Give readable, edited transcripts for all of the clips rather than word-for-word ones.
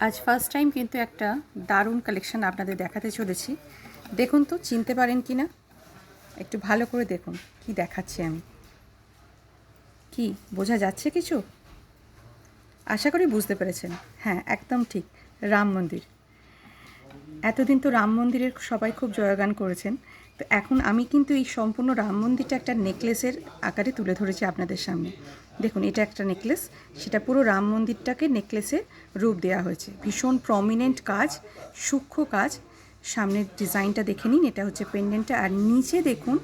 আজ first time কিন্তু একটা দারুণ কালেকশন আপনাদের দেখাতে চলেছি। দেখুন তো চিনতে পারেন কি না, একটু ভালো করে দেখুন কি দেখাচ্ছি আমি। কি বোঝা যাচ্ছে কিছু? আশা করি বুঝতে পেরেছেন। হ্যাঁ, একদম ঠিক, রাম মন্দির। এতদিন তো রাম মন্দিরের সবাই খুব জয়গান করেছেন, তো এখন আমি কিন্তু এই সম্পূর্ণ রাম মন্দিরটা একটা নেকলেসের আকারে তুলে ধরেছি আপনাদের সামনে। দেখুন, এটা একটা নেকলেস, সেটা পুরো রাম মন্দিরটাকে নেকলেসে রূপ দেওয়া হয়েছে। ভীষণ প্রমিনেন্ট কাজ, সূক্ষ্ম কাজ। সামনের ডিজাইনটা দেখে নিন, এটা হচ্ছে পেন্ডেন্টটা। আর নিচে দেখুন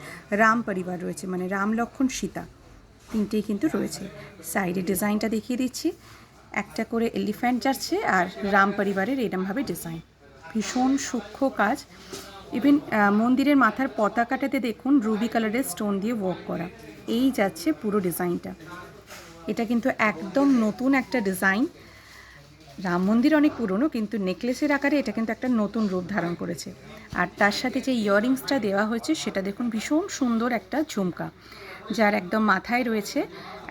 রাম পরিবার রয়েছে, মানে রাম লক্ষ্মণ সীতা তিনটেই কিন্তু রয়েছে। সাইডে ডিজাইনটা দেখিয়ে দিচ্ছি, একটা করে এলিফ্যান্ট যাচ্ছে আর রাম পরিবারের এরমভাবে ডিজাইন। ভীষণ সূক্ষ্ম কাজ। ইভেন মন্দিরের মাথার পতাকাটাতে দেখুন রুবি কালারের স্টোন দিয়ে ওয়ার্ক করা। এই যাচ্ছে পুরো ডিজাইনটা। এটা কিন্তু একদম নতুন একটা ডিজাইন। রাম মন্দির অনেক পুরনো, কিন্তু নেকলেসের আকারে এটা কিন্তু একটা নতুন রূপ ধারণ করেছে। আর তার সাথে যে ইয়াররিংসটা দেওয়া হয়েছে সেটা দেখুন, ভীষণ সুন্দর একটা ঝুমকা, যার একদম মাথায় রয়েছে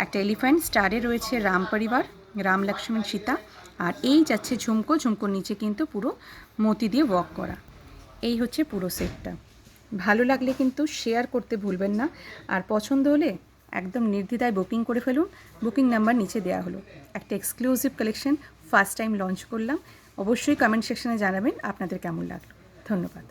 একটা এলিফ্যান্ট, স্টারে রয়েছে রাম পরিবার, রাম লক্ষ্মণ সীতা। আর এই যাচ্ছে ঝুমকো, ঝুমকোর নিচে কিন্তু পুরো মতি দিয়ে ওয়ার্ক করা। এই হচ্ছে পুরো সেটটা। ভালো লাগলে কিন্তু শেয়ার করতে ভুলবেন না। আর পছন্দ হলে একদম নির্দ্বিধায় বুকিং করে ফেলুন। বুকিং নাম্বার নিচে দেওয়া হলো। একটা exclusive collection first time launch করলাম। অবশ্যই কমেন্ট সেকশনে জানাবেন আপনাদের কেমন লাগলো। ধন্যবাদ।